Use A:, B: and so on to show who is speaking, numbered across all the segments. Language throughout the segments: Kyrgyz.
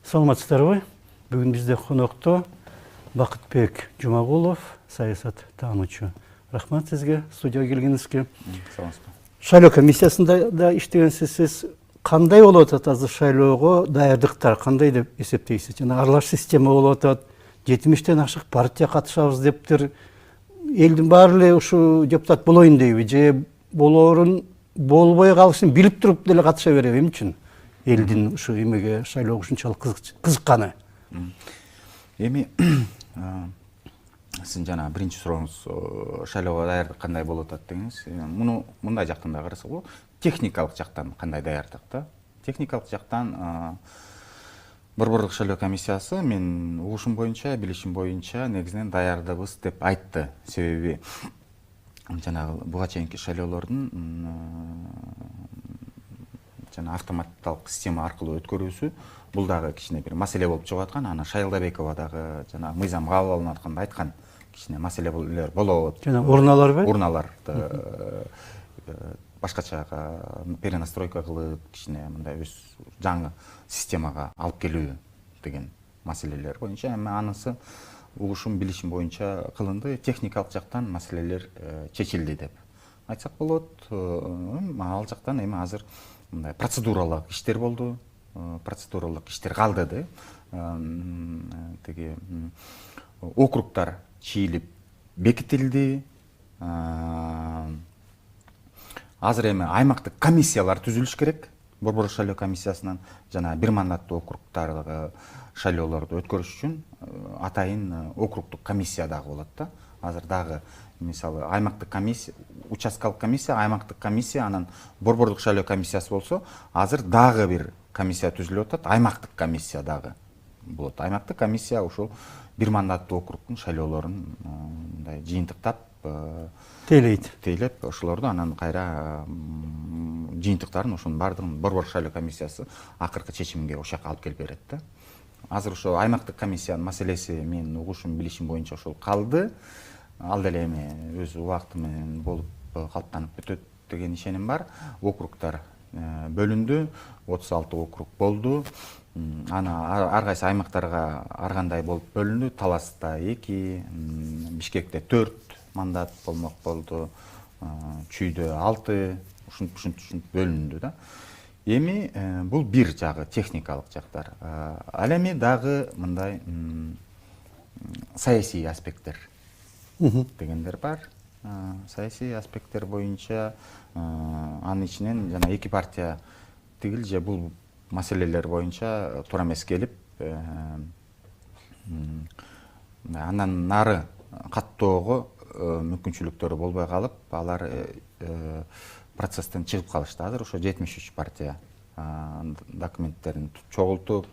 A: Саламатсыздарбы? Бүгін бізде қонақта Бақытбек Жұмағұлов, саясат тануучу. Рахмат сізге студияға келгеніңізге. Шайлоо комиссиясында да иштегенсиз. Сіз кандай болуп атат азыр шайлоого даярдыктар кандай деп эсептейсиз? Жана аралаш система болуп атат. 70тен ашык партия катышабыз дептир. Элдин баары эле ушу депутат болоюн дейби же болоорун болбой калышын билип туруп деле катыша береби? Эмне үчүн элдин ушу эмеге шайлоого ушунчалык кызыкканы?
B: Эми сиздин жана биринчи сурооңуз шайлоого даярдык кандай болуп атат дегениз. Муну мындай жактан да карасак болот. Техникалык жактан кандай даярдык да? Техникалык жактан Борборлук шайлоо комиссиясы мен угушум боюнча, билишим боюнча негизинен даярдыбыз деп айтты. Себеби жанагы буга чейинки шайлоолордун жана автоматталык система аркылуу өткөрүүсү бул дагы кичине бир маселе болуп чыгып аткан. Ана Шайлдабекова дагы жана мыйзам кабыл алынып атканда айткан кичине маселелер болот.
A: Жана урналарбы?
B: Урналарды башкачага перенастройка кылып, кичине мындай өз жаңы системага алып келүү деген маселелер боюнча, эми анысы угушум билишим боюнча кылынды. Техникалык жактан маселелер чечилди деп айтсак болот. Ал жактан эми азыр мындай процедуралык иштер болду. Процедуралык иштер калды. Теги округтар чийилип бекитилди. Азыр эми аймактык комиссиялар түзүлүш керек. Борборлук шайлоо комиссиясынан жана бир мандаттуу округтардагы шайлоолорду өткөрүш үчүн атайын округдук комиссия дагы болот да. Азыр дагы мисалы аймактык комиссия, участкалык комиссия, аймактык комиссия, анан борборлук шайлоо комиссиясы болсо, азыр дагы бир комиссия түзүлүп атат, аймактык комиссия дагы болот. Аймактык комиссия ушул бир мандаттуу округдун шайлоолорун мындай жыйынтыктап тейлеп ошолорду анан кайра жыйынтыктарын ошонун баардыгын борборлук шайлоо комиссиясы акыркы чечимге ошол жака алып келип берет да. Азыр ошо аймактык комиссиянын маселеси менин угушум билишим боюнча ошол калды. Ал деле эми өз убакыты менен болуп калыптанып бүтөт деген ишеним бар. Округтар бөлүндү, 36 округ болду. Ана ар кайсы аймактарга ар кандай болуп бөлүндү. Таласта 2, Бишкекте 4 мандат болмок болду. Чүйдө 6, ушинтип бөлүндү да. Эми бул бир жагы техникалык жактар. Ал эми дагы мындай саясий аспекттер дегендер бар. Саясий аспекттер боюнча анын ичинен жана эки партия тигил же бул маселелер боюнча туура эмес келип, андан нары каттоого мүмкүнчүлүктөрү болбой калып, алар процесстен чыгып калышты. Азыр ошо 73 партия документтерин чогултуп,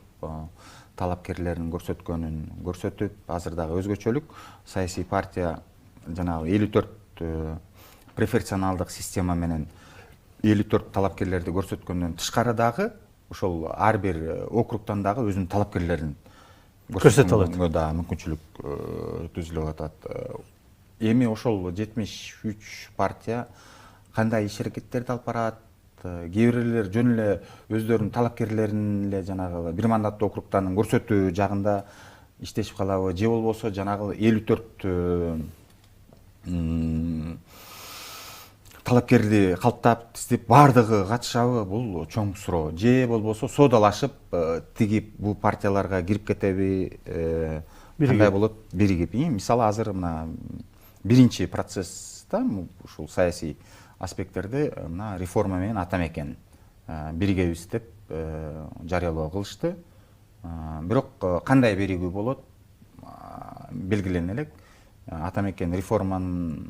B: талапкерлерин көрсөтүп, азыр дагы өзгөчөлүк саясий партия жанагы 54 преференциалдык система менен 54 талапкерлерди көрсөткөндөн тышкары дагы ошол ар бир округтан дагы өзүнүн талапкерлерин
A: көрсөтө алат.
B: Да, мүмкүнчүлүк түзүлүп атат. Эми ошол 73 партия кандай иш аракеттерди алып барат? Кээ бирлер жөн эле өздөрүнүн талапкерлерин эле жанагы бир мандаттуу округтан көрсөтүү жагында иштешип калабы, же болбосо жанагы 54 талапкерди калптап тиздеп баардыгы катышабы? Бул чоң суроо. Же болбосо соодалашып тиги бул партияларга кирип кетеби? Кандай болот? Биригип. Мисалы азыр мына биринчи процесста ушул саясий аспекттерди мына реформа менен ата мекен биригебиз деп жарыялоо кылышты. Бирок кандай биригүү болот белгилене элек. Ата мекен реформанын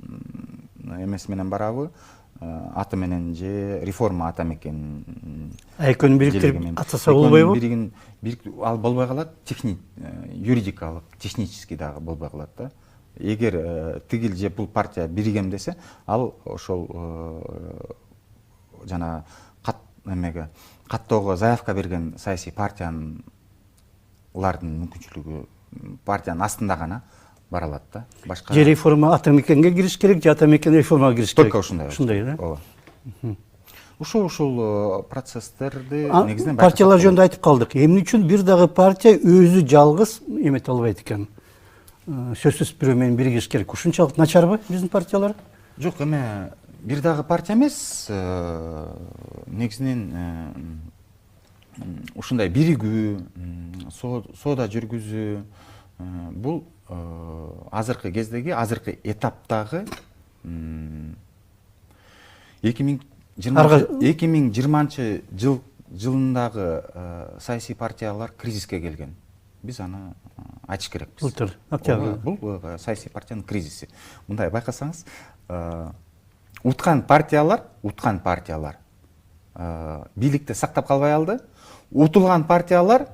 B: эмеси менен барабы? Аты менен же реформа ата мекен
A: экөөнүн бириктирип атаса болбойбу?
B: Ал болбой калат, юридикалык, технический дагы болбой калат да. Эгер тигил же бул партия биригем десе, ал ошол жана каттоого заявка берген саясий партиянын улардын мүмкүнчүлүгү партиянын астында гана бара алат да. Башка
A: же реформа ата мекенге кириш керек, же ата мекен реформага кириш керек.
B: Только ушундай.
A: Ушундай да.
B: Ооба. ушул процесстерди негизинен
A: партиялар жөнүндө айтып калдык. Эмне үчүн бир дагы партия өзү жалгыз эмете албайт экен? Сөзсүз бирөө менен биригиш керек. Ушунчалык начарбы биздин партиялар?
B: Жок, эме бир дагы партия эмес, негизинен ушундай биригүү, соода жүргүзүү, бул азыркы кездеги, азыркы этаптагы 2020 жылындагы саясий партиялар кризиске келген. Биз аны айтыш керекпиз.
A: Былтыр, октябрь.
B: Бул саясий партиянын кризиси. Мындай байкасаңыз, уткан партиялар бийликти сактап калбай алды. Утулган партиялар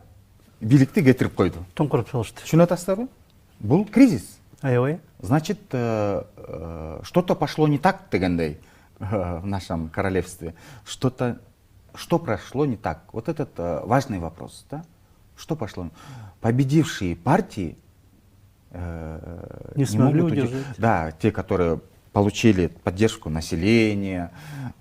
B: бийликти кетирип койду.
A: Тоңкуруп салышты.
B: Түшүнүп атасыздарбы? Бул кризис.
A: Аябай.
B: Значит, что-то пошло не так дегендей в нашем королевстве. Что прошло не так? Вот этот важный вопрос, да? Что пошло? Победившие партии
A: не смогли удержать.
B: Да, те, которые получили поддержку населения,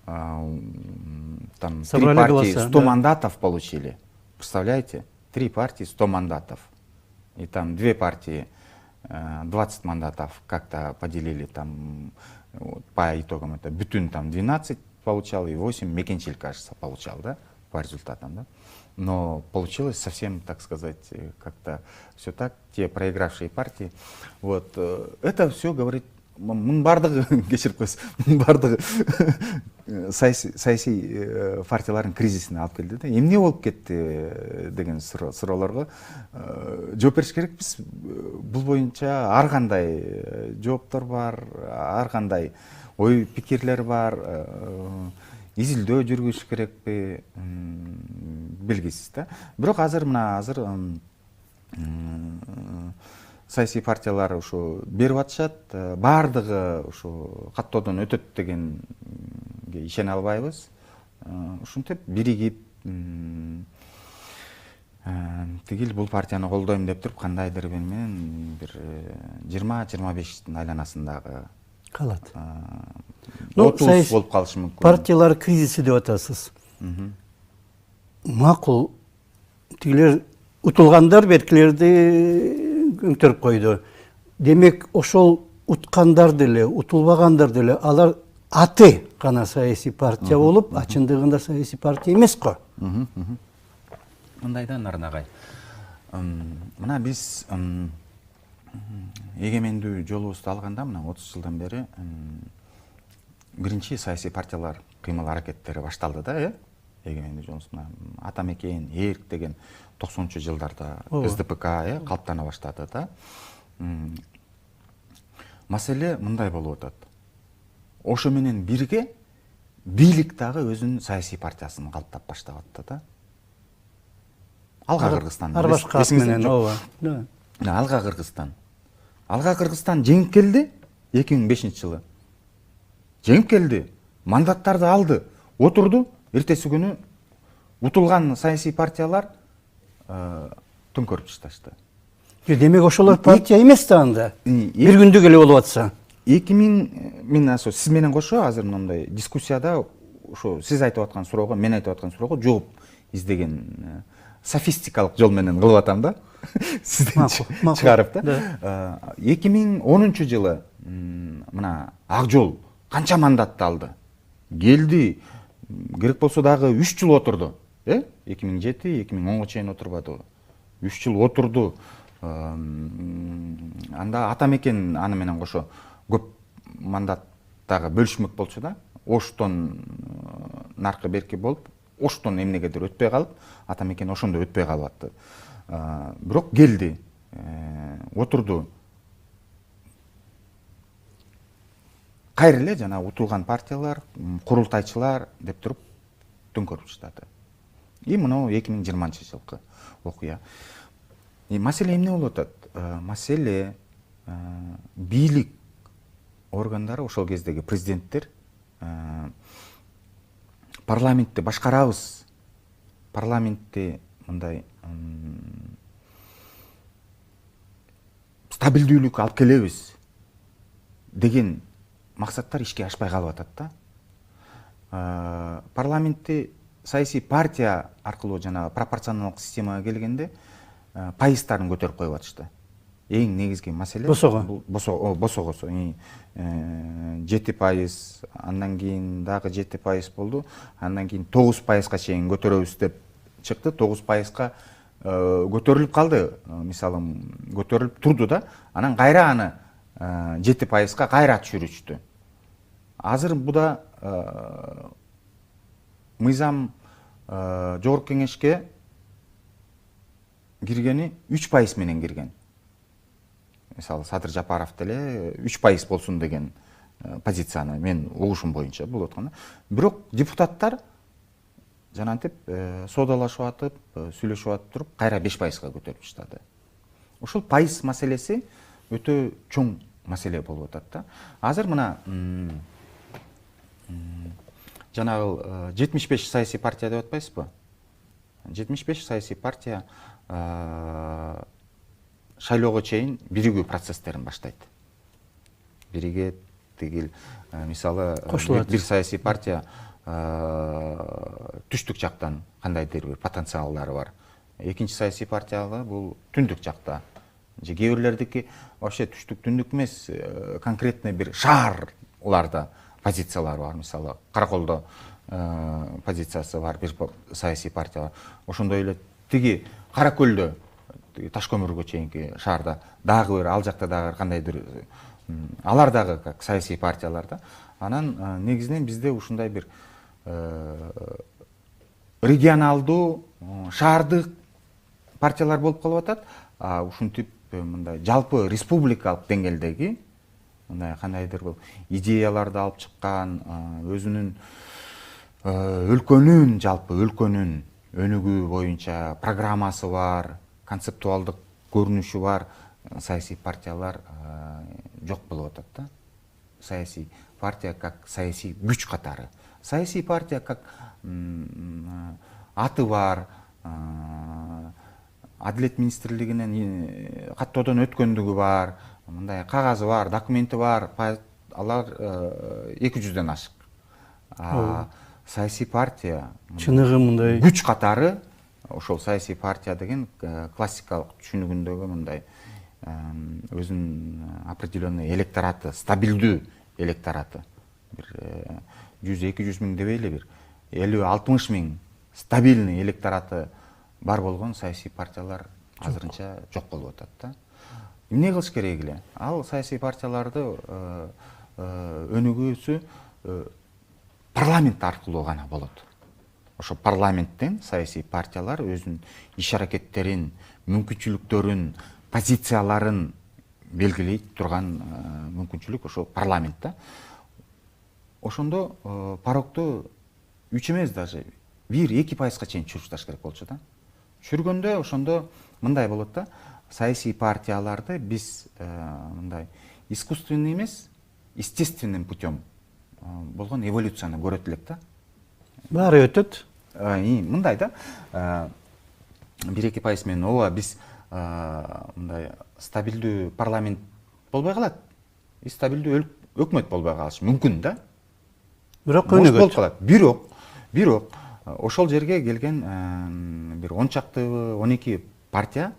B: там
A: собрали
B: 3 партии
A: голоса,
B: 100
A: да.
B: мандатов получили. Представляете? 3 партии 100 мандатов. И там 2 партии 20 мандатов как-то поделили там, вот, по итогам это Бүтүн там 12 получал и 8 Мекенчиль, кажется, получал, да, по результатам, да. Но получилось совсем, так сказать, как-то все так, те проигравшие партии. Вот, это все говорит, мун бардыгы кечирип койсуз, мун бардыгы саясий партиялардын кризисине алып келди да. Эмне болуп кетти деген суроолорго жооп бериш керекпиз. Бул боюнча ар кандай жооптор бар, ар кандай ой пикирлер бар. Изилдөө жүргүзүш керекпи, белгисиз да. Бирок азыр саясий партиялар ушу берип атышат, баардыгы ушу каттоодон өтөт дегенге ишене албайбыз. Ушинтип биригип тигил бул партияны колдойм деп туруп кандайдыр менен бир 20-25 айланасындагы
A: Калат.
B: 30 болуп калышы мүмкүн.
A: Партиялар кризиси деп атасыз. Макул, тигилер утулгандар беркилерди өңтөрүп койду. Демек, ошол уткандар деле, утулбагандар деле, алар аты гана саясий партия болуп, ачындыгында саясий партия эмес го.
B: Мындайдан Нарынагай. Мына биз эгемендүү жолубузду алганда, мына 30 жылдан бери биринчи саясий партиялар кыймыл аракеттери башталды да, эгемендүү жолубуз. Мына Атамекен, ЭРК деген 90-жылдарда СДПК калыптана баштады да. Маселе мындай болуп атат. Ошо менен бирге бийлик дагы өзүнүн саясий партиясын калыптап баштап атты да. Алга Кыргызстан.
A: Арбашкат менен, ооба.
B: Алга Кыргызстан. Алга Кыргызстан жеңип келди 2005-жылы. Жеңип келди. Мандаттарды алды. Отурду. Эртеси күнү утулган саясий партиялар төңкөрүп ташташты.
A: Демек, ошолор партия эмес да анда. Бир күндүк эле болуп атса.
B: 2000 мен сиз менен кошо азыр мындай дискуссияда ошо сиз айтып аткан суроого, мен айтып аткан суроого жооп издеген софистикалык жол менен кылып атам да. Сизден чыгарып да. 2010-жылы мына Ак Жол канча мандатты алды? Келди. Керек болсо дагы 3 жыл отурду. 2007-2010 чейин отурбады. 3 жыл отурду. Анда Атамекен аны менен кошо көп мандаттагы бөлүшмөк болчу да. Оштон наркы берки болуп, Оштон эмнегедир өтпөй калып, Атамекен ошондо өтпөй калып атты. Бирок келди, отурду. Кайра эле жана утулган партиялар, курултайчылар деп туруп төңкөрүп таштады. И мына 2020-жылкы окуя. Маселе эмне болуп атат? Маселе бийлик органдары, ошол кездеги президенттер парламентти башкарабыз, парламентти мындай стабилдүүлүк алып келебиз деген максаттар ишке ашпай калып атат да. парламентти саясий партия аркылуу жанагы пропорционалдык системага келгенде пайыздарын көтөрүп коюп атышты. Эң негизги маселе босогосо 7%, андан кийин дагы 7% болду, андан кийин 9%га чейин көтөрөбүз деп чыкты. 9%га көтөрүлүп калды, мисалы көтөрүлүп турду да, анан кайра аны 7%га кайра түшүрүштү. Азыр буда мыйзам жогорку кеңешке киргени 3% менен кирген. Мисалы Садыр Жапаров деле 3% болсун деген позицияны мен угушум боюнча болуп аткан. Бирок депутаттар жанантип содалашып атып, сүйлөшүп атып туруп, кайра 5%га көтөрүп чыктады. Ошол пайыз маселеси өтө чоң маселе болуп атат да. Азыр мына жанагы 75 саясий партия деп атпайсызбы? 75 саясий партия шайлоого чейин биригүү процесстерин баштайт. Биригет тигил, мисалы бир саясий партия түштүк жактан кандайдыр бир потенциалдары бар. Экинчи саясий партиялы бул түндүк жакта. Же кээ бирлердики вообще түштүк түндүк эмес, конкретный бир шаарларда позициялары бар. Мисалы Караколдо позициясы бар бир саясий партия бар. Ошондой эле тиги Каракөлдө Ташкөмүргө чейинки шаарда дагы бир, ал жакта дагы кандайдыр, алар дагы как саясий партиялар да. Анан негизинен бизде ушундай бир регионалдуу, шаардык партиялар болуп калып атат. Ушинтип мындай жалпы республикалык деңгээлдеги мындай кандайдыр бул идеяларды алып чыккан, өзүнүн өлкөнүн, жалпы өлкөнүн өнүгүү боюнча программасы бар, концептуалдык көрүнүшү бар саясий партиялар жок болуп атат да. Саясий партия как саясий күч катары. Саясий партия как аты бар, Адилет министрлигинен каттоодон өткөндүгү бар, мындай кагазы бар, документи бар, алар 200дөн ашык. Саясий партия
A: чыныгы мындай
B: күч катары, ошол саясий партия деген классикалык түшүнүгүндөгү мындай өзүнүн определенный электораты, стабилдүү электораты. Бир 100-200 миң дебейли, бир 50-60 миң стабильный электораты бар болгон саясий партиялар азырынча жок болуп атат да. Эмне кылыш керек эле? Ал саясий партияларды өнүгүүсү парламент аркылуу гана болот. Ошо парламенттен саясий партиялар өзүнүн иш аракеттерин, мүмкүнчүлүктөрүн, позицияларын белгилей турган мүмкүнчүлүк ошо парламент да. Ошондо порогду 3 эмес, даже 1-2%га чейин түшүрүш керек болчу да. Түшүргөндө ошондо мындай болот да. Саясий партияларды биз мындай искусственный эмес, естественным путем болгон эволюцияны көрөт элек да.
A: баары өтөт.
B: Мындай да. 1-2% менен ооба биз мындай стабилдүү парламент болбой калат. Стабилдүү өкмөт болбой калышы мүмкүн да.
A: Бирок өнүгөт.
B: Бирок ошол жерге келген бир 10 чакты 12 партия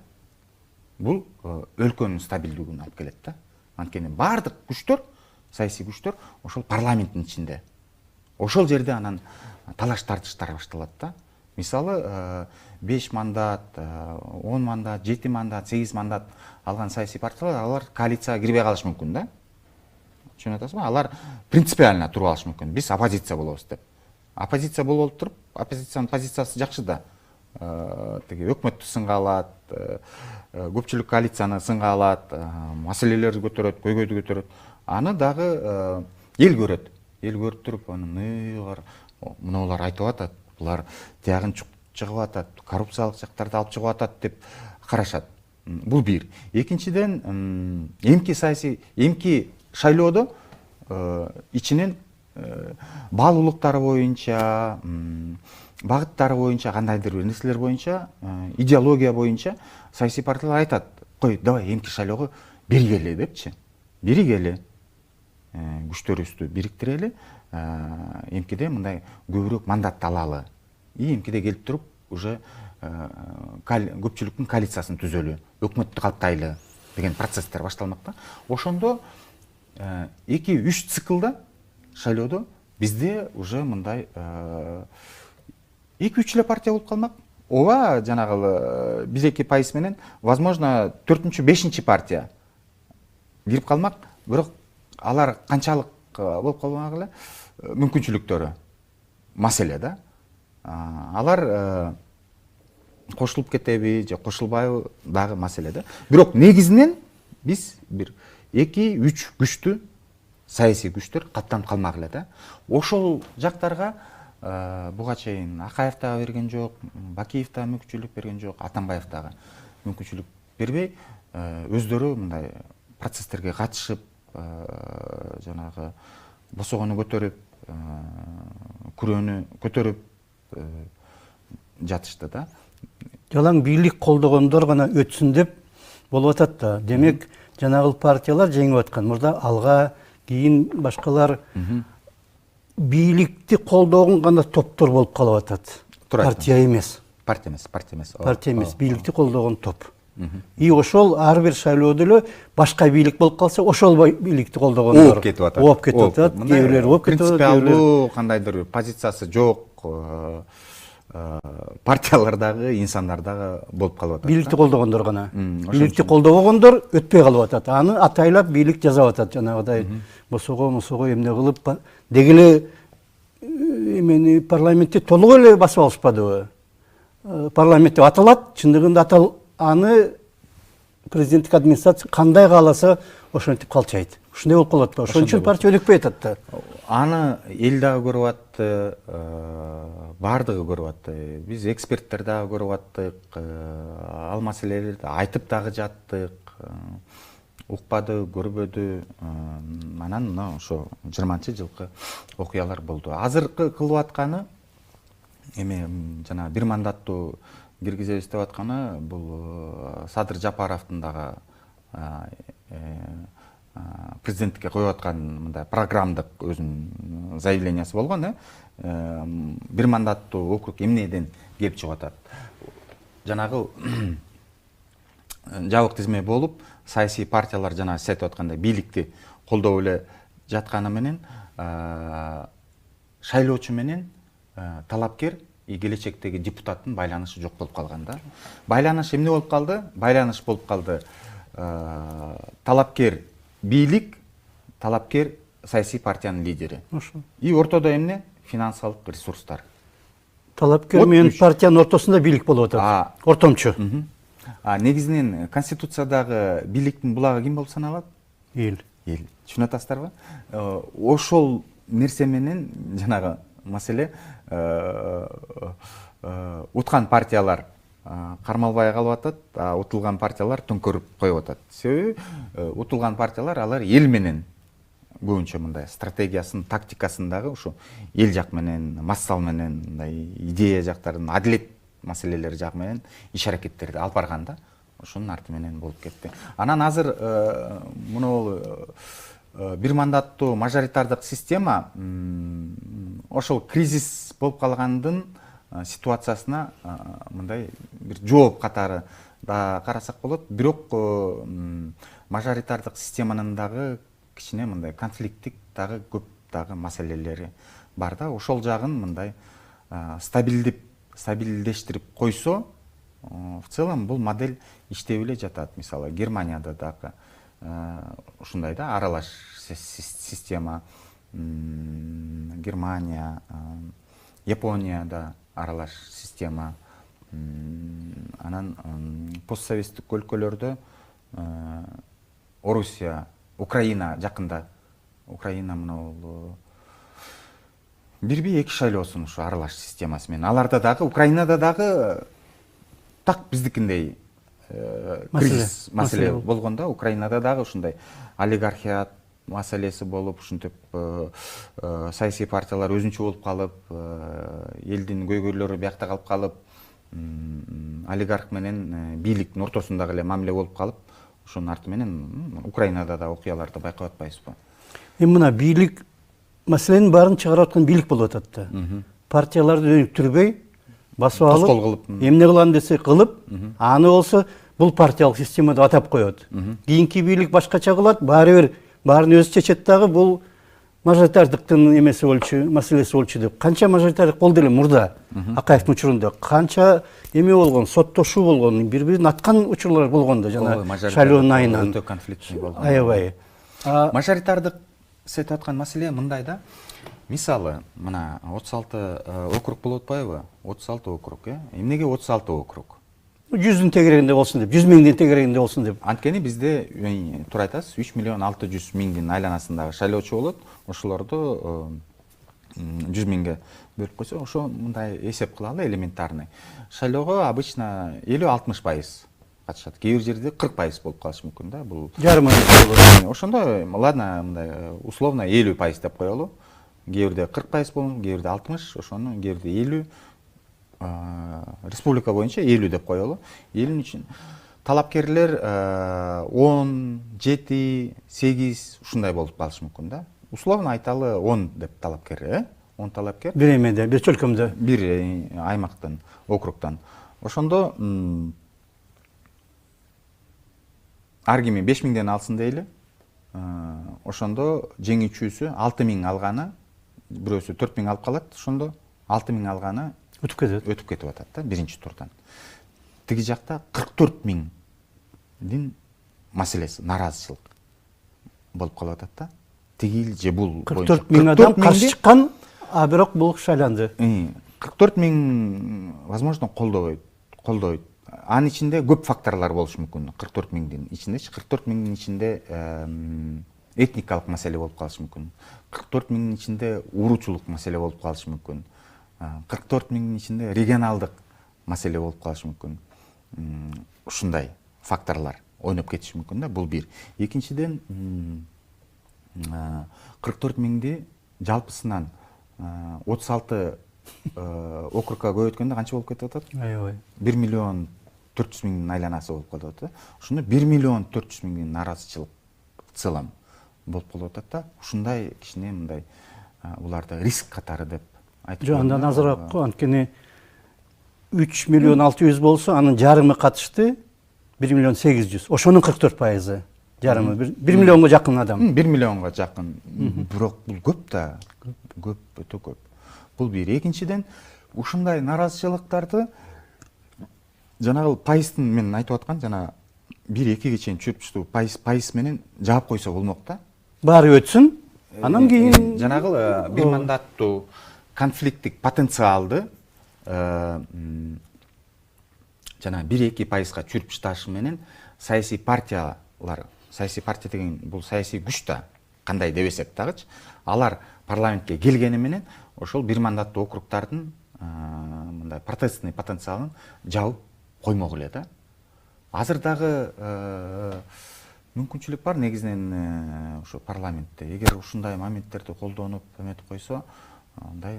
B: бул өлкөнүн стабилдүүлүгүн алып келет да. Анткени баардык күчтөр, саясий күчтөр ошол парламенттин ичинде. Ошол жерде анан талаш тартыштар башталат да. Мисалы 5 мандат, 10 мандат, 7 мандат, 8 мандат алган саясий партиялар, алар коалицияга кирбей калышы мүмкүн да. Түшүнүп атасызбы? Алар принципиально туруп алышы мүмкүн. Биз оппозиция болобуз деп. Оппозиция болуп туруп, оппозициянын позициясы жакшы да. Тиги өкмөттү сынга алат, көпчүлүк коалицияны сынга алат, маселелерди көтөрөт, көйгөйдү көтөрөт. Аны дагы эл көрөт. Эл көрүп туруп, мыналар айтып атат, булар тиягын чыгып атат, коррупциялык жактарды алып чыгып атат деп карашат. Бул бир. Экинчиден, эмки шайлоодо ичинен баалуулуктары боюнча, багыттары боюнча, кандайдыр бир нерселер боюнча, идеология боюнча саясий партиялар айтат: "Кой, давай эмки шайлоого биригели" депчи. Биригели. күчтөрүбүздү бириктирели, эмкиде мындай көбүрөөк мандатты алалы. Эмкиде келип туруп уже көпчүлүктүн коалициясын түзөлү, өкмөттү калптайлы деген процесстер башталмакта. Ошондо 2-3 циклда шайлоодо бизде уже мындай 2-3 эле партия болуп калмак. Ооба, жанагы 1-2% менен, возможно, 4-5 партия кирип калмак, бирок алар канчалык болуп калмак эле мүмкүнчүлүктөрү маселе да. Алар кошулуп кетеби же кошулбайбы дагы маселе да. Бирок негизинен биз бир 2-3 күчтүү саясий күчтөр каттанып калмак эле да. Ошол жактарга буга чейин Акаев дагы берген жок, Бакиев дагы мүмкүнчүлүк берген жок, Атамбаев дагы мүмкүнчүлүк бербей, өздөрү мындай процесстерге катышып, жанагы босогону көтөрүп, күрөөнү көтөрүп жатышты да.
A: Жалаң бийлик колдогондор гана өтсүн деп болуп атат да. Демек, жанагыл партиялар жеңип аткан. Мурда Алга, кийин башкалар бийликти колдогон гана топтор болуп калып атат. Партия эмес.
B: Партия эмес.
A: Партия эмес, бийликти колдогон топ. И ошол ар бир шайлоодо эле башка бийлик болуп калса, ошол бийликти колдогондор
B: ооп кетип атат.
A: Ооп кетип атат. Кээбирлер ооп кетип атат.
B: Принципиалдуу кандайдыр позициясы жок партиялар дагы, инсандар дагы болуп калып атат.
A: Бийликти колдогондор гана. Бийликти колдобогондор өтпөй калып атат. Аны атайлап бийлик жазап атат, жанагыдай босого эмне кылып дегеле эмени парламентте толук эле басып алышпадыбы? Парламентте аталат, чындыгында аны президенттик администрация кандай кааласа ошентип калчайт. Ушундай болуп калат да. Ошон үчүн партия өнүкпөй атат да.
B: Аны эл дагы көрүп атты, бардыгы көрүп атты. Биз эксперттер дагы көрүп аттык, ал маселелерди айтып дагы жаттык. Укпады, көрбөдү. Анан мына ошо 20-жылкы окуялар болду. Азыркы кылып атканы эме жана бир мандаттуу киргизебиз деп атканы бул Садыр Жапаровдун дагы президенттикке коюп аткан мындай программдык өзүнүн заявлениясы болгон, бир мандаттуу округ эмнеден келип чыгып атат. Жанагы жабык тизме болуп, саясий партиялар жана сиз айтып аткандай бийликти колдоп эле жатканы менен шайлоочу менен талапкер келечектеги депутаттын байланышы жок болуп калган да. Байланыш эмне болуп калды? Байланыш болуп калды. Талапкер бийлик, талапкер саясий партиянын лидери. И ортодо эмне? Финансылык ресурстар.
A: Талапкер менен партиянын ортосунда бийлик болуп атат. Ортомчу.
B: Негизинен Конституциядагы бийликтин булагы ким болуп саналат?
A: Эл.
B: Эл. Түшүнүп атасыздарбы? Ошол нерсе менен жанагы маселе уткан партиялар кармалбай калып атат, утулган партиялар төңкөрүп коюп атат. Себеби утулган партиялар алар эл менен көбүнчө мындай стратегиясын, тактикасын дагы ушу эл жак менен, массал менен, мындай идея жактарын, адилет маселелери жак менен иш аракеттерди алып барган да. Ошонун арты менен болуп кетти. Анан азыр муну бир мандаттуу мажоритардык система ошол кризис болуп калгандын ситуациясына мындай бир жооп катары да карасак болот. Бирок мажоритардык системанын дагы кичине мындай конфликттик дагы көп дагы маселелери бар да. Ошол жагын мындай стабилдештирип койсо, в целом бул модель иштеп эле жатат. Мисалы Германияда дагы ушундай да, аралаш система. Германия, Японияда аралаш система. Анан постсоветтик өлкөлөрдө Орусия, Украина жакында, Украина мына бирби эки шайлоосун ушу аралаш системасы менен. Аларда дагы, Украинада дагы так биздикиндей кризис маселе болгондо, Украинада дагы ушундай олигархия маселеси болуп, ушинтип саясий партиялар өзүнчө болуп калып, элдин көйгөйлөрү биякта калып калып, олигарх менен бийликтин ортосундагы эле мамиле болуп калып, ошонун арты менен Украинада да окуяларды байкап атпайсызбы?
A: Эми мына бийлик маселенин баарын чыгарып аткан бийлик болуп атат да. Партияларды өнүктүрбөй, басып алып,
B: тоскоол кылып.
A: эмне кылам десе кылып, аны болсо бул партиялык система деп атап коет. Кийинки бийлик башкача кылат, баары бир баарын өзү чечет дагы, бул мажоритардыктын эмеси болчу, маселеси болчу деп. Канча мажоритардык болду эле мурда, Акаевдин учурунда. Канча эме болгон, соттошуу болгон, бири-бирин аткан учурлар болгон да, жана шайлоонун айынан.
B: Өтө конфликттүү болгон.
A: Аябай.
B: Мажоритардык сетип аткан маселе мындай да. Мисалы, мына 36 округ болуп атпайбы? 36 округ, Эмнеге 36 округ?
A: 100-дүн тегерегинде болсун деп, 100 миңдин тегерегинде болсун деп.
B: Анткени бизде туура айтасыз, 3 миллион 600 миңдин айланасындагы шайлоочу болот. Ошолорду 100 миңге бөлүп койсо, ошо мындай эсеп кылалы элементарный. Шайлоого обычно 50-60% катышат. Кээ бир жерде 40% болуп калышы мүмкүн да. Бул
A: Жарым
B: ошондо ладно, мындай условно 50% деп коелу. Кээ бирде 40% болот, кээ бирде 60, ошону кээ бирде 50. Республика боюнча 50 деп коелу. 50 үчүн талапкерлер 10, 7, 8 ушундай болуп калышы мүмкүн да. Условно айталы 10 деп талапкер, 10 талапкер.
A: Бир эмеде, бир чөлкөмдө.
B: Бир аймактан, округтан. Ошондо ар кими 5 миңден алсын дейли. Ошондо жеңүүчүсү 6 миң алганы, бирөөсү 4 миң алып калат, ошондо 6 миң алганы өтүп кетип атат да биринчи турдан. Тиги жакта 44 миңдин маселеси, наразычылык болуп калып атат да. Тигил же бул
A: 44 миң адам каршы чыккан, а бирок бул шайланды.
B: 44 миң возможно колдойт. Анын ичинде көп факторлор болушу мүмкүн. 44 миңдин ичиндечи, 44 миңдин ичинде этникалык маселе болуп калышы мүмкүн. 44 миңдин ичинде уруучулук маселе болуп калышы мүмкүн. 44 миңдин ичинде регионалдык маселе болуп калышы мүмкүн. Ушундай факторлор ойноп кетиши мүмкүн да, бул бир. Экинчиден 44 миңди жалпысынан 36 округга көбөйткөндө канча болуп кетип атат?
A: Аябай.
B: 1 миллион 400 миңдин айланасы болуп калып атат. Ошондо 1 миллион 400 миңдин наразычылык в целом болуп калып атат да. Ушундай кичине мындай буларды риск катары деп айтып.
A: Жок, андан азыраак го, анткени 3 миллион 600 болсо, анын жарымы катышты, 1 миллион 800. Ошонун 44%. Жарымы 1 миллионго жакын адам.
B: 1 миллионго жакын. Бирок бул көп да. Көп, өтө көп. Бул бир. Экинчиден, ушундай наразычылыктарды жанагы пайыздын мен айтып аткан, жана 1-2ге чейин чүрүп пайыз менен жаап койсо болмок да.
A: Баары өтсүн, анан кийин
B: жанагы бир мандаттуу конфликттик потенциалды жана 1-2%га чүрүп ташы менен саясий партия деген бул саясий күч да, кандай дебесек дагычы, алар парламентке келгени менен ошол бир мандаттуу округдардын мындай протестный потенциалын жаып коймок эле да. Азыр дагы мүмкүнчүлүк бар негизинен ошо парламентте. Эгер ушундай моменттерди колдонуп эметип койсо, андай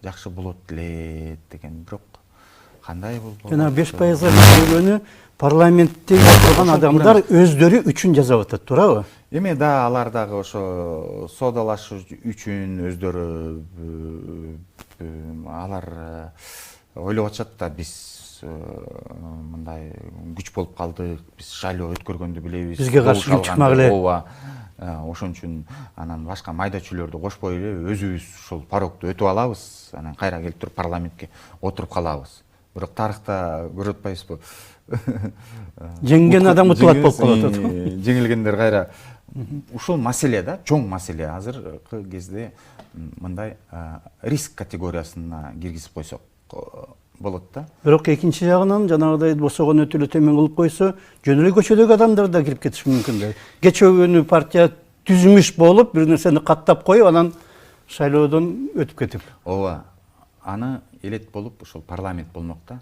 B: жакшы болот эле деген. Бирок кандай болот?
A: Жана 5%га көбөйгөнү парламентте отурган адамдар өздөрү үчүн жасап атат, туурабы?
B: Эми да алар дагы ошо соодалашуу үчүн өздөрү алар ойлоп атышат да, биз мындай күч болуп калдык, биз шайлоо өткөргөндү билебиз.
A: Бизге каршы күч чыкмак эле.
B: Ооба. Ошон үчүн анан башка майда чүлөрдү кошпой эле өзүбүз ушул порогду өтүп алабыз, анан кайра келип туруп парламентке отуруп калабыз. Бирок тарыхта көрүп атпайбызбы?
A: Жеңген адам утулат болуп калат.
B: Жеңилгендер кайра. Ушул маселе да, чоң маселе. Азыркы кезде мындай риск категориясына киргизип койсок болот да.
A: Бирок экинчи жагынан жанагыдай босогон өтө эле төмөн кылып койсо, жөн эле көчөдөгү адамдар да кирип кетиши мүмкүн да. Кечөөнү партия түзүмүш болуп, бир нерсени каттап коюп, анан шайлоодон өтүп кетип.
B: Ооба. Аны элет болуп ошол парламент болмок да.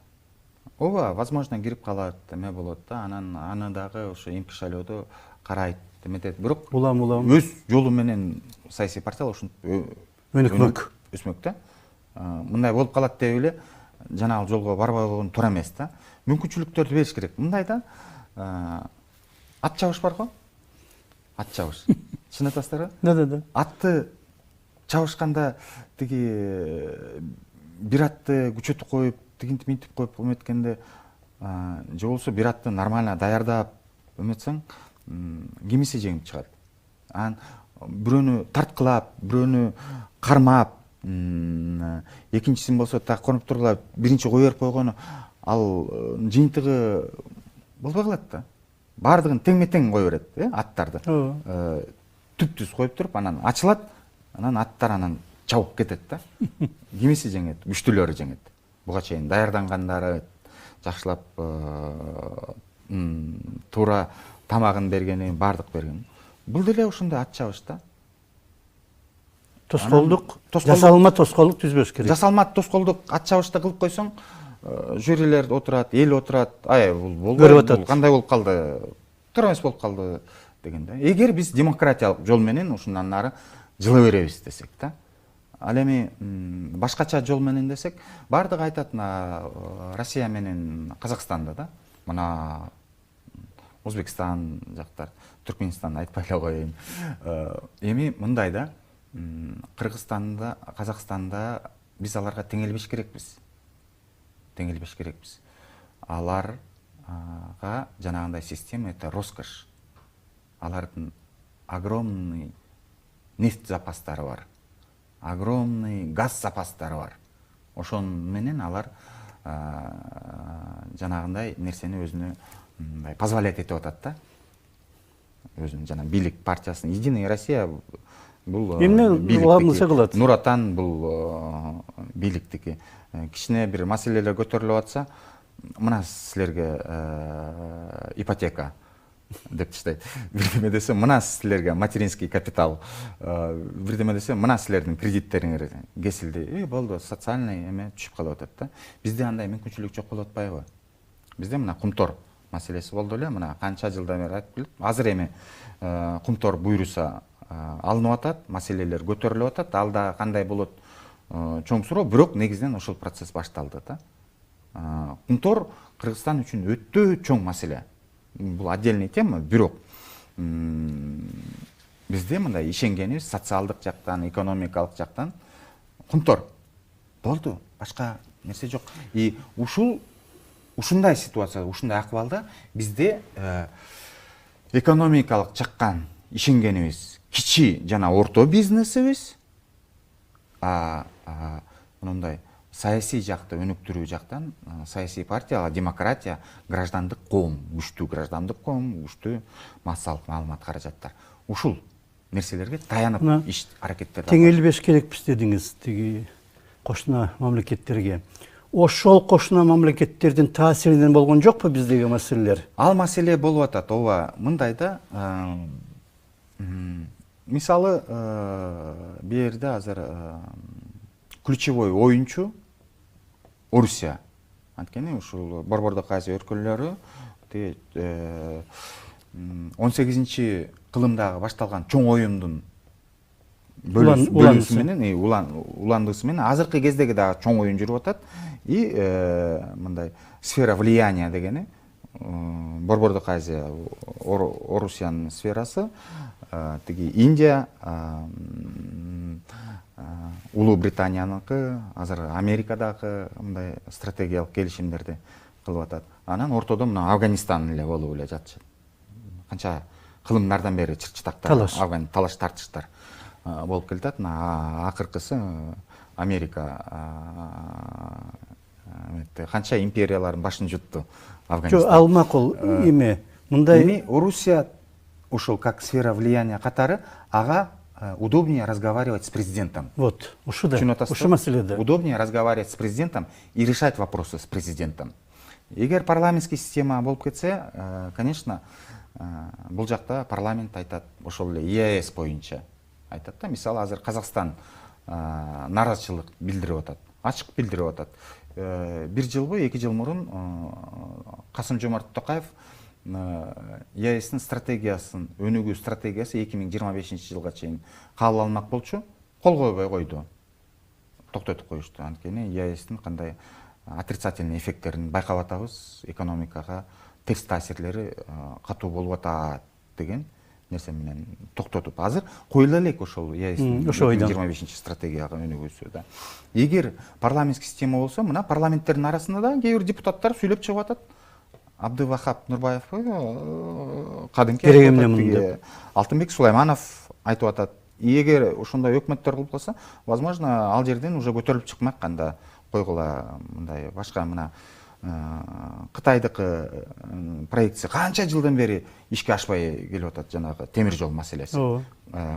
B: Ооба, возможно кирип калат, эме болот да. Анан аны дагы ошо эмки шайлоодо карайт, эметет. Бирок
A: улам
B: өз жолу менен саясий партиялар ушинтип өсмөк да. Мындай болуп калат деп эле жанагы жолго барбай койгон туура эмес да. Мүмкүнчүлүктөрдү бериш керек. Мындай да, ат чабыш бар го? Ат чабыш. Чын атасыздар?
A: Да.
B: Атты чабышканда тиги бир атты күчөтүп коюп, тигинтип минтип коюп эметкенде, же болбосо бир атты нормально даярдап эметсең, кимиси жеңип чыгат. Анан бирөөнү тарткылап, бирөөнү кармап, экинчисин болсо так коруп тургулап, биринчи кое берип койгону ал жыйынтыгы болбой калат да. Бардыгын теңме-тең кое берет, аттарды. Түп-түз коюп туруп, анан ачылат, анан аттар анан чабып кетет да. Кимиси жеңет, күчтүүлөрү жеңет. Буга чейин даярдангандары жакшылап туура тамагын бергени, бардык бергени. Бул деле ушундай ат чабыш да.
A: Тоскоолдук, жасалма тоскоолдук түзбөш керек.
B: Жасалма тоскоолдук ат чабышты кылып койсоң, жюрилер отурат, эл отурат, бул болбойт, кандай болуп калды, туура эмес болуп калды дегенде. Эгер биз демократиялык жол менен ушундан ары жылы беребиз десек да. Ал эми башкача жол менен десек, бардыгы айтат Россия менен Казакстанда да. Мына Өзбекстан жактар, Түркмөнстан айтпай эле коеюн. Эми мындай да, Кыргызстанда, Казакстанда биз аларга теңелбеш керекпиз. Теңелбеш керекпиз. Аларга жанагындай система это роскошь. Алардын огромный нефть запастары бар. Огромный газ запастары бар. Ошон менен алар жанагындай нерсени өзүнө позволять этип атат да. Өзүнүн жана бийлик партиясын Единая Россия бул бийлик. Нур Отан бул бийликтики. Кичине бир маселелер көтөрүлүп атса, мына силерге ипотека деп таштайт. Бирдеме десе, мына силерге материнский капитал. Бирдеме десе, мына силердин кредиттериңер кесилди. Болду, социальный эме түшүп калып атат да. Бизде андай мүмкүнчүлүк жок болуп атпайбы? Бизде мына кумтор маселеси болду эле, мына канча жылдан бери айтып келет. Азыр эми кумтор буйруса алынып атат, маселелер көтөрүлүп атат. Алда кандай болот чоң суроо, бирок негизинен ошол процесс башталды да. Кумтор Кыргызстан үчүн өтө чоң маселе. Бул отдельный тема, бирок бизде мындай ишенгенибиз социалдык жактан, экономикалык жактан кумтор болду, башка нерсе жок. И ушундай ситуация, ушундай акыбалда бизде экономикалык жактан ишенгенибиз кичи жана орто бизнесибиз, мындай саясий жакты өнүктүрүү жактан саясий партия, демократия, граждандык коом, күчтүү граждандык коом, күчтүү массалык маалымат каражаттар. Ушул нерселерге таянып иш аракеттер.
A: Теңелбеш керекпиз дедиңиз тиги кошуна мамлекеттерге. Ошол кошуна мамлекеттердин таасиринен болгон жокпу биздеги маселелер?
B: Ал маселе болуп атат. Ооба, мындай да, мисалы берде азыр ключевой оюнчу Орусия. Анткени ушул Борбордук Азия өлкөлөрү 18 кылымдагы башталган чоң оюндун бөлүүсү менен, уландуусу менен азыркы кездеги дагы чоң оюн жүрүп атат. И мындай сфера влияния дегени Борбордук Азия, Орусиянын сферасы, тиги Индия, Улуу Британияныкы, азыр Америкадагы мындай стратегиялык келишимдерди кылып атат. Анан ортодо мына Афганистан эле болуп эле жатышат. Канча кылымдардан бери чырчытактар, талаш тартыштар болуп келатат. Акыркысы Америка канча империялардын башын жутту Афганистан.
A: Жок, ал макул эме. Мындай
B: эми Орусия ушул как сфера влияния катары ага удобнее разговаривать с президентом.
A: Вот, ушу маселеде.
B: Удобнее разговаривать с президентом и решать вопросы с президентом. Эгер парламентский система болуп кетсе, конечно, бул жакта парламент айтат, ошол эле ЕАЭС боюнча айтат да. Мисалы азыр Казакстан нааразычылык билдирип атат, ачык билдирип атат. 1 жылбы, 2 жыл мурун Касым-Жомарт Токаев ЕАЭСтин стратегиясын, өнүгүү стратегиясы 2025 жылга чейин кабыл алмак болчу, кол койбой койду. Токтотуп коюшту. Анткени ЕАЭСтин кандай отрицательный эффекттерин байкап атабыз, экономикага терс таасирлери катуу болуп атат деген нерсе менен токтотуп азыр коюла элек ошол
A: ошо ойдон
B: 25 стратегияга өнүгүүсү да. Эгер парламенттик система болсо, мына парламенттердин арасында да кээ бир депутаттар сүйлөп чыгып атат. Абдывахап Нурбаев кадимки
A: керек эмне мында.
B: Алтынбек Сулайманов айтып атат. Эгер ошондой өкмөттөр кылып калса, возможно, ал жерден уже көтөрүлүп чыкмак канда койгула мындай башка мына Кытайдыкы проекция канча жылдан бери ишке ашпай келип атат, жанагы темир жол маселеси.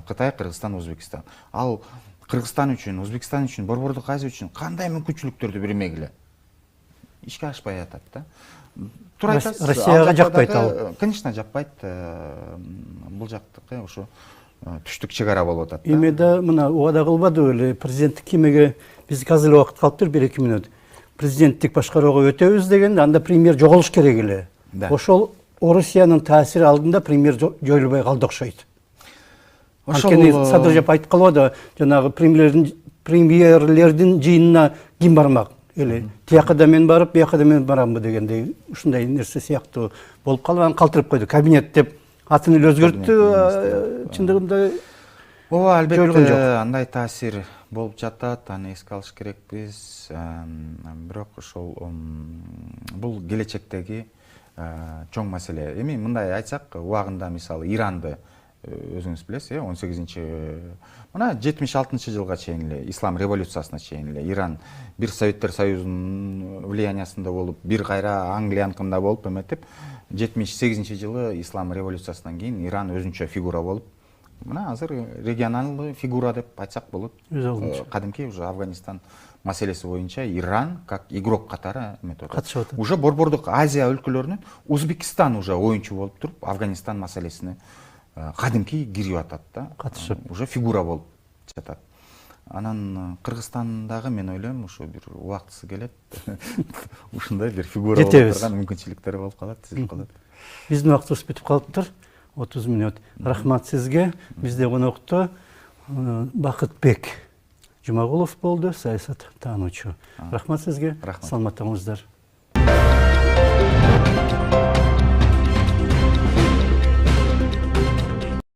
B: Кытай, Кыргызстан, Өзбекстан. Ал Кыргызстан үчүн, Өзбекстан үчүн, Борбордук Азия үчүн кандай мүмкүнчүлүктөрдү бермегиле ишке ашпай атат да. Туура айтасыз.
A: Россияга жакпайт ал.
B: Конечно, жакпайт. Бул жактыкы ошо түштүк чек ара болуп атат.
A: Эми да мына убада кылбадыбы эле президенттик кемеге биз азыр убакыт калыптыр 1-2 минут. Президенттик башкарууга өтөбүз деген, анда премьер жоголуш керек эле. Ошол Орусиянын таасири алдында премьер жоюлбай калды окшойт. Анткени Садыржап айтып калбады, жанагы премьерлердин жыйынына ким бармак эле. Тияка да мен барып, бияка да мен барамбы дегендей ушундай нерсе сыяктуу болуп калып, аны калтырып койду. Кабинет деп атын эле өзгөрттү, чындыгында
B: ооба, албетте андай таасир болуп жатат, аны эске алыш керекпиз. Бирок ошол бул келечектеги чоң маселе. Эми мындай айтсак, убагында мисалы Иранды өзүңүз билесиз, 18-чи мына 76-жылга чейин эле, ислам революциясына чейин эле Иран бир Советтер Союзунун влияниясында болуп, бир кайра Англияныкында болуп эметип, 78-жылы ислам революциясынан кийин Иран өзүнчө фигура болуп, мына азыр регионалдуу фигура деп айтсак болот. Кадимки уже Афганистан маселеси боюнча Иран как игрок катары эметип атат. Уже Борбордук Азия өлкөлөрүнүн Өзбекстан уже оюнчу болуп туруп, Афганистан маселесине кадимки кирип атат да.
A: Катышып.
B: Уже фигура болуп жатат. Анан Кыргызстандагы мен ойлойм, ушу бир убактысы келет. Ушундай бир фигура болуп турган мүмкүнчүлүктөр болуп калат, түзүлүп калат.
A: Биздин убактыбыз бүтүп калыптыр. 30 минут. Рахмат сизге. Бизде конокто Бакытбек Жумагулов болду, саясат таануучу. Рахмат сизге. Саламатыңыздар.